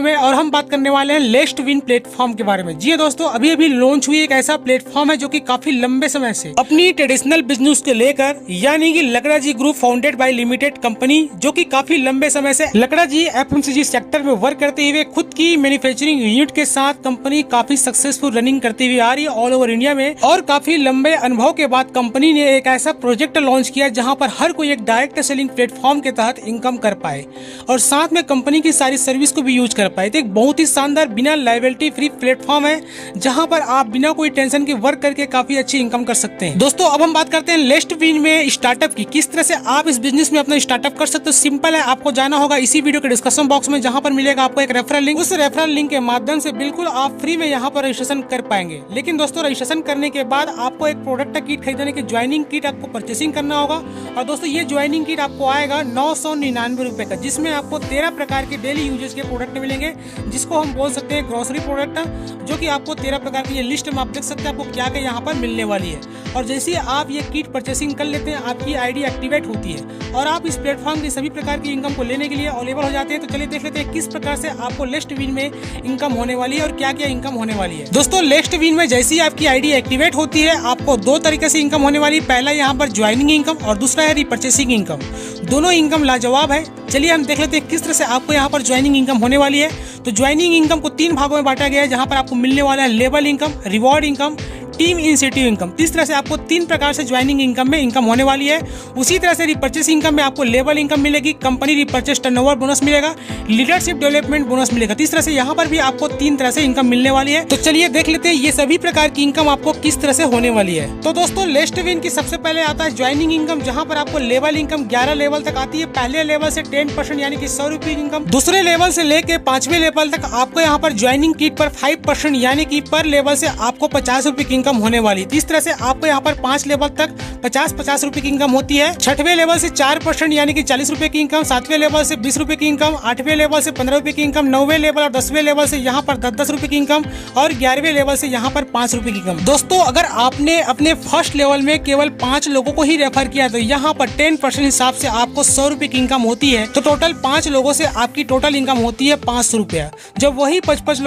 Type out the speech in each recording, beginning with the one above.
में और हम बात करने वाले हैं लेस्ट विन प्लेटफॉर्म के बारे में। जी हाँ दोस्तों, अभी अभी लॉन्च हुई एक ऐसा प्लेटफॉर्म है जो कि काफी लंबे समय से अपनी ट्रेडिशनल बिजनेस को लेकर, यानी कि Lakra ji group founded by limited company, जो कि काफी लंबे समय से लकड़ा जी एफएमसीजी सेक्टर में वर्क करते हुए खुद की मैन्युफैक्चरिंग यूनिट के साथ कंपनी काफी सक्सेसफुल रनिंग करती हुई आ रही है ऑल ओवर इंडिया में। और काफी लंबे अनुभव के बाद कंपनी ने एक ऐसा प्रोजेक्ट लॉन्च किया जहाँ पर हर कोई एक डायरेक्ट सेलिंग प्लेटफॉर्म के तहत इनकम कर पाए और साथ में कंपनी की सारी सर्विस को भी यूज कर पाए। तो एक बहुत ही शानदार बिना लायबिलिटी फ्री प्लेटफॉर्म है जहां पर आप बिना कोई टेंशन के वर्क करके काफी अच्छी इनकम कर सकते हैं। दोस्तों अब हम बात करते हैं लेस्ट विन में स्टार्टअप की, किस तरह से आप इस बिजनेस में अपना स्टार्टअप कर सकते हो। सिंपल है, आपको जाना होगा इसी वीडियो के डिस्क्रिप्शन बॉक्स में, जहां पर मिलेगा आपको एक रेफरल लिंक। उस रेफरल लिंक के माध्यम से बिल्कुल आप फ्री में यहाँ पर रजिस्ट्रेशन कर पाएंगे। लेकिन दोस्तों रजिस्ट्रेशन करने के बाद आपको एक प्रोडक्ट किट खरीदने की ज्वाइनिंग किट आपको परचेसिंग करना होगा। और दोस्तों ये ज्वाइनिंग किट आपको आएगा 999 रुपए का, जिसमें आपको 13 प्रकार के डेली यूजेस के प्रोडक्ट मिलेंगे, जिसको हम बोल सकते हैं ग्रोसरी प्रोडक्ट, जो कि आपको 13 प्रकार की ये लिस्ट में आप देख सकते हैं आपको क्या क्या यहाँ पर मिलने वाली है। और जैसे ही आप ये किट परचेसिंग कर लेते हैं आपकी आईडी एक्टिवेट होती है और आप इस प्लेटफॉर्म की सभी प्रकार की इनकम को लेने के लिए अवेलेबल हो जाते हैं। तो चलिए देख लेते हैं किस प्रकार से आपको लेस्ट विन में इनकम होने वाली है और क्या क्या इनकम होने वाली है। दोस्तों लेस्ट विन में जैसे ही आपकी आईडी एक्टिवेट होती है आपको दो तरीके से इनकम होने वाली है। पहला यहाँ पर ज्वाइनिंग इनकम और दूसरा है रिपर्चेसिंग इनकम। दोनों इनकम लाजवाब है। चलिए हम देख लेते हैं किस तरह से आपको यहाँ पर ज्वाइनिंग इनकम होने वाली है। तो ज्वाइनिंग इनकम को 3 भागों में बांटा गया है, जहां पर आपको मिलने वाला है level income, reward income, team incentive income. इस तरह से आपको 3 प्रकार से ज्वाइनिंग इनकम में इनकम होने वाली है। उसी तरह से रिपर्चेस इनकम में आपको लेवल इनकम मिलेगी, कंपनी रिपर्चेस टर्नओवर बोनस मिलेगा, लीडरशिप डेवलपमेंट बोनस मिलेगा। इस तरह से यहाँ पर भी आपको 3 तरह से इनकम मिलने वाली है। तो चलिए देख लेते हैं ये सभी प्रकार की इनकम आपको किस तरह से होने वाली है। तो दोस्तों लेस्ट विन की सबसे पहले आता है ज्वाइनिंग इनकम, जहाँ पर आपको लेवल इनकम 11 लेवल तक आती है। पहले लेवल से 10% यानी कि 100 रुपये इनकम, दूसरे लेवल से लेके 5वें लेवल तक आपको यहाँ पर ज्वाइनिंग किट पर 5% यानी कि पर लेवल से आपको 50 रुपए की इनकम होने वाली है। इस तरह से आपको यहाँ पर 5 लेवल तक 50-50 रुपए की इनकम होती है। 6वें लेवल से 4% यानी कि 40 रुपए की इनकम, 7वें लेवल से 20 रुपए की इनकम, 8वें लेवल से 15 रुपए की इनकम, 9वें लेवल और 10वें लेवल से यहाँ पर 10-10 रुपए की इनकम और 11वें लेवल से यहाँ पर 5 रुपए की इनकम। दोस्तों अगर आपने अपने फर्स्ट लेवल में केवल 5 लोगों को ही रेफर किया तो यहाँ पर 10% हिसाब से आपको 100 रुपए की इनकम होती है। तो टोटल 5 लोगों से आपकी टोटल इनकम होती है 500 रुपया। जब वही 55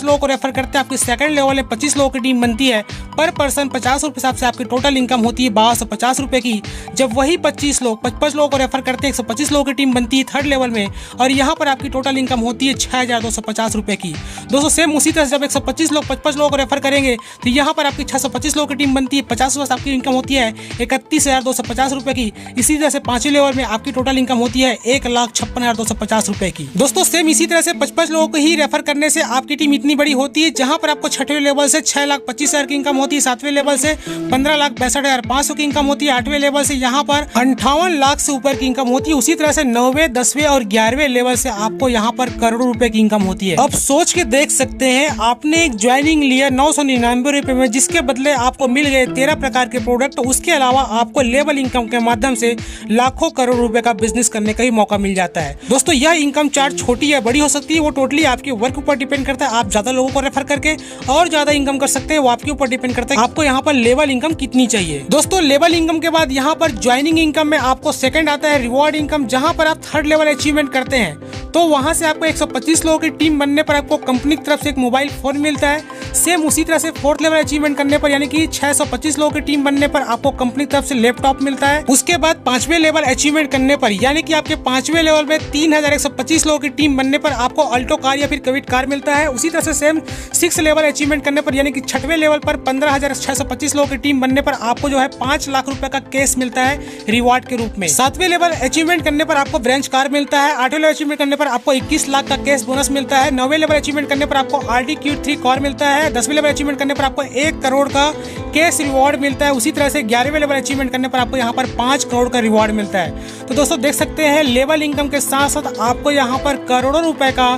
लोगों को रेफर करते हैं, आपकी सेकंड लेवल में 25 लोगों की टीम बनती है, पर पर्सन 50 रुपए हिसाब से आपकी टोटल इनकम होती है 1250 रुपए की। जब वही 55 लोगों को रेफर करते हैं, 125 लोगों की टीम बनती है थर्ड लेवल में, और यहाँ पर आपकी टोटल इनकम होती है 6250 रुपए की। दोस्तों सेम उसी तरह से जब 125 लोग 55 लोगों को रेफर करेंगे तो यहाँ पर आपकी 625 लोगों की टीम बनती है, 50 वर्ष आपकी इनकम होती है 31,250 रुपए की। इसी तरह से 5वें लेवल में आपकी टोटल इनकम होती है 1,56,250 रुपए की। दोस्तों सेम इसी तरह से 55 लोगों को ही रेफर करने से आपकी टीम इतनी बड़ी होती है, जहाँ पर आपको 6वें लेवल से 6,25,000 की इनकम होती है, 7वें लेवल से 15,62,500 की इनकम होती है, 8वें लेवल से यहाँ पर 58 लाख से ऊपर की इनकम होती है। उसी तरह से 9वें, 10वें और 11वें लेवल से आपको यहाँ पर करोड़ों रुपए की इनकम होती है। अब सोच के देख सकते हैं, आपने एक ज्वाइनिंग लिया 999 रुपए में, जिसके बदले आपको मिल गए 13 प्रकार के प्रोडक्ट। उसके अलावा आपको लेवल इनकम के माध्यम से लाखों करोड़ रुपए का बिजनेस करने का ही मौका मिल जाता है। दोस्तों यह इनकम चार्ट छोटी या बड़ी हो सकती है, वो टोटली आपके वर्क ऊपर डिपेंड करता है। आप ज्यादा लोगों को रेफर करके और ज्यादा इनकम कर सकते हैं, वो आपके ऊपर डिपेंड करता है आपको यहाँ पर लेवल इनकम कितनी चाहिए। दोस्तों लेवल इनकम के बाद यहाँ पर ज्वाइनिंग इनकम में आपको सेकंड आता है रिवॉर्ड इनकम, जहाँ पर आप थर्ड लेवल अचीवमेंट करते हैं तो वहां से आपको 125 लोगों की टीम बनने पर आपको कंपनी की तरफ से एक मोबाइल फोन मिलता है। सेम उसी तरह से फोर्थ लेवल अचीवमेंट करने पर यानी कि 625 लोगों की टीम बनने पर आपको कंपनी की तरफ से लैपटॉप मिलता है। उसके बाद 5वें लेवल अचीवमेंट करने पर यानी कि आपके 5वें लेवल में 3125 लोगों की टीम बनने पर आपको अल्टो कार या फिर क्विड कार मिलता है। उसी तरह से सेम 6 लेवल अचीवमेंट करने पर यानी कि 6वें लेवल पर 15,625 लोगों की टीम बनने पर आपको जो है 5 लाख रुपए का कैश मिलता है रिवॉर्ड के रूप में। 7वें लेवल अचीवमेंट करने पर आपको ब्रांच कार मिलता है। 8वें लेवल अचीवमेंट करने पर आपको 21 लाख का कैश बोनस मिलता है। 9वें लेवल अचीवमेंट करने पर आपको RD Q3 कार मिलता है। 10वें लेवल अचीवमेंट करने पर आपको 1 करोड़ का कैश रिवॉर्ड मिलता है। उसी तरह से 11वें लेवल अचीवमेंट करने पर आपको यहाँ पर 5 करोड़ का रिवॉर्ड मिलता है। तो दोस्तों देख सकते हैं लेवल इनकम के साथ साथ आपको यहाँ पर करोड़ों रुपए का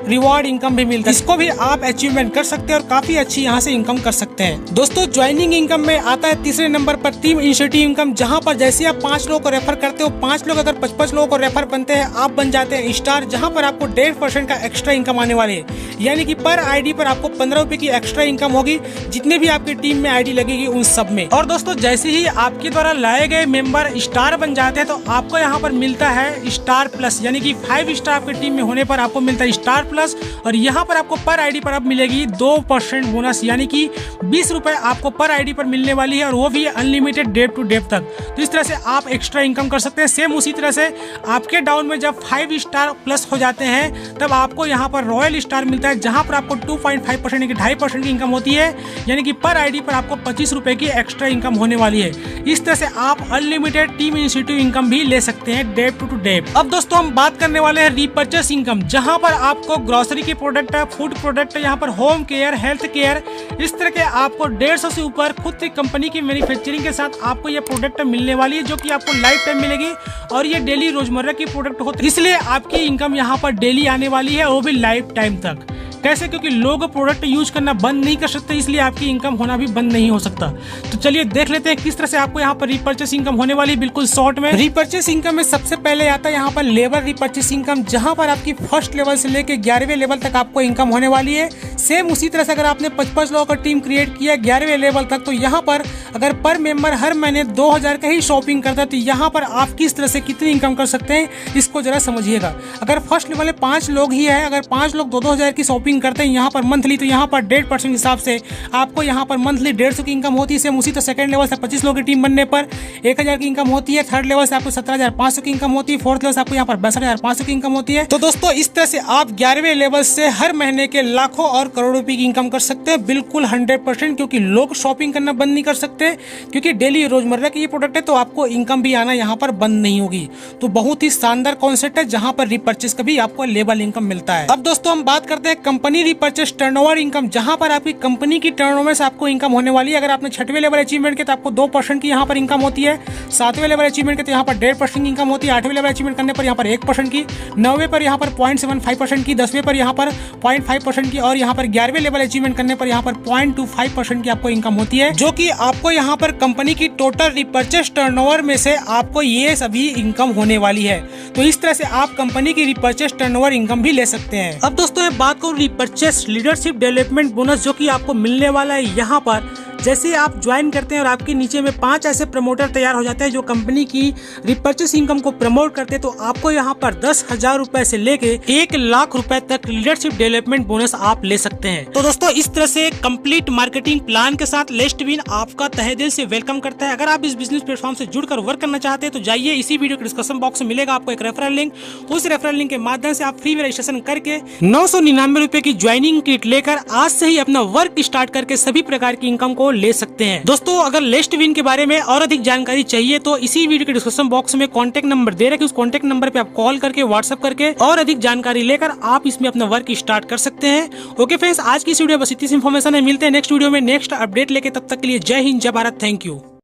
रिवॉर्ड इनकम भी मिलता है। इसको भी आप अचीवमेंट कर सकते हैं और काफी अच्छी यहाँ से इनकम कर सकते हैं। दोस्तों ज्वाइनिंग इनकम में आता है तीसरे नंबर पर टीम इंसेंटिव इनकम, जहाँ पर जैसे आप 5 लोगों को रेफर करते हो, 5 लोग अगर 55 लोगों को रेफर बनते हैं, आप बन जाते हैं स्टार, जहाँ पर आपको 1.5% का एक्स्ट्रा इनकम आने वाले है। यानी कि पर आईडी पर आपको 15 रुपए की एक्स्ट्रा इनकम होगी, जितने भी आपकी टीम में आईडी लगेगी उन सब में। और दोस्तों जैसे ही आपके द्वारा लाए गए मेंबर स्टार बन जाते हैं तो आपको यहाँ पर मिलता है स्टार प्लस, यानी कि 5 स्टार आपकी टीम में होने पर आपको मिलता है स्टार प्लस, और यहाँ पर आपको पर आईडी पर अब मिलेगी 2% बोनस, यानी कि 20 रुपए आपको पर आईडी पर मिलने वाली है, और वो भी अनलिमिटेड डे टू डे तक। तो इस तरह से आप एक्स्ट्रा इनकम कर सकते हैं। सेम उसी तरह से आपके डाउन में जब 5 स्टार प्लस हो जाते हैं तब आपको यहाँ पर रॉयल स्टार मिलता है, जहाँ पर आपको 2.5% यानी कि 2.5% की इनकम होती है, यानी कि पर आईडी पर आपको 25 रुपए की एक्स्ट्रा इनकम होने वाली है। इस तरह से आप अनलिमिटेड टीम इनिशिएटिव इनकम भी ले सकते हैं डे टू डे। अब दोस्तों हम बात करने वाले हैं रीपर्चेस इनकम, जहाँ पर आपको ग्रोसरी के प्रोडक्ट है, फूड प्रोडक्ट है, यहाँ पर होम केयर, हेल्थ केयर, इस तरह के आपको 150 से ऊपर खुद की कंपनी की मैन्युफैक्चरिंग के साथ आपको ये प्रोडक्ट मिलने वाली है, जो कि आपको लाइफ टाइम मिलेगी, और ये डेली रोजमर्रा की प्रोडक्ट होती है, इसलिए आपकी इनकम यहाँ पर डेली आने वाली है, वो भी लाइफ टाइम तक। कैसे? क्योंकि लोग प्रोडक्ट यूज करना बंद नहीं कर सकते, इसलिए आपकी इनकम होना भी बंद नहीं हो सकता। तो चलिए देख लेते हैं किस तरह से आपको यहाँ पर रीपर्चेस इनकम होने वाली है। बिल्कुल शॉर्ट में रीपर्चेस इनकम में सबसे पहले आता है यहाँ पर लेबर रीपर्चेस इनकम, जहाँ पर आपकी फर्स्ट लेवल से लेके 11वें लेवल तक आपको इनकम होने वाली है। सेम उसी तरह से अगर आपने 55 लोगों का टीम क्रिएट किया 11वें लेवल तक, तो यहाँ पर अगर पर मेंबर हर महीने 2000 का ही शॉपिंग करता है, तो यहाँ पर आप किस तरह से कितनी इनकम कर सकते हैं इसको जरा समझिएगा। अगर फर्स्ट लेवल में 5 लोग ही है, अगर 5 लोग 2-2000 की शॉपिंग करते हैं यहाँ पर मंथली, तो यहाँ पर 1.5% हिसाब से आपको यहाँ पर मंथली 150 की इनकम होती है। सेम उसी तो सेकंड लेवल से 25 लोगों की टीम बनने पर 1000 की इनकम होती है। थर्ड लेवल से आपको 17,500 की इनकम होती है। फोर्थ लेवल से आपको यहाँ पर 62,500 की इनकम होती है। तो दोस्तों इस तरह से आप 11वें लेवल से हर महीने के लाखों और करोड़ों रुपए की इनकम कर सकते हैं, बिल्कुल 100%, क्योंकि लोग शॉपिंग करना बंद नहीं कर सकते, क्योंकि डेली रोजमर्रा की ये प्रोडक्ट है, तो आपको इनकम भी आना यहाँ पर बंद नहीं होगी। तो बहुत ही शानदार कॉन्सेप्ट है, जहाँ पर रीपर्चेस का भी आपको लेवल इनकम मिलता है। अब दोस्तों हम बात करते हैं कंपनी रीपर्चेस टर्नओवर इनकम, जहाँ पर आपकी कंपनी की टर्नओवर से आपको इनकम होने वाली है। अगर आपने 6वें लेवल अचीवमेंट किया तो आपको 2% की यहाँ पर इनकम होती है। 7वें लेवल अचीवमेंट किया तो यहाँ पर 1.5% की इनकम होती है। 8वें लेवल अचीवमेंट करने पर यहाँ पर 1% की, 9वें पर यहाँ पर 0.75% की, 10वें पर यहाँ पर 0.5% की, और यहाँ पर 11वें लेवल अचीवमेंट करने पर यहाँ पर 0.25% की आपको इनकम होती है, जो कि आपको यहाँ पर कंपनी की टोटल रीपर्चेस टर्नओवर में से आपको ये सभी इनकम होने वाली है। तो इस तरह से आप कंपनी की रीपर्चेस टर्नओवर इनकम भी ले सकते हैं। अब दोस्तों मैं बात करूँ रीपर्चेस लीडरशिप डेवलपमेंट बोनस, जो कि आपको मिलने वाला है। यहाँ पर जैसे आप ज्वाइन करते हैं और आपके नीचे में 5 ऐसे प्रमोटर तैयार हो जाते हैं जो कंपनी की रीपर्चेस इनकम को प्रमोट करते हैं, तो आपको यहाँ पर 10,000 रुपए से लेके 1 लाख रुपए तक लीडरशिप डेवलपमेंट बोनस आप ले सकते हैं। तो दोस्तों इस तरह से कंप्लीट मार्केटिंग प्लान के साथ लेस्टविन आपका तहे दिल से वेलकम करता है। अगर आप इस बिजनेस प्लेटफॉर्म से जुड़कर वर्क करना चाहते हैं तो जाइए, इसी वीडियो के डिस्क्रिप्शन बॉक्स में मिलेगा आपको एक रेफरल लिंक। उस रेफरल लिंक के माध्यम से आप फ्री में रजिस्ट्रेशन करके 999 रुपए की ज्वाइनिंग किट लेकर आज से ही अपना वर्क स्टार्ट करके सभी प्रकार की इनकम को ले सकते हैं। दोस्तों अगर लेस्टविन के बारे में और अधिक जानकारी चाहिए तो इसी वीडियो के डिस्क्रिप्शन बॉक्स में कॉन्टैक्ट नंबर दे रखे, उस कॉन्टैक्ट नंबर पे आप कॉल करके व्हाट्सएप करके और अधिक जानकारी लेकर आप इसमें अपना वर्क स्टार्ट कर सकते हैं। ओके फ्रेंड्स, आज की इस वीडियो बस इतनी इन्फॉर्मेशन है। मिलते हैं नेक्स्ट वीडियो में नेक्स्ट अपडेट लेके, तब तक के लिए जय हिंद, जय भारत, थैंक यू।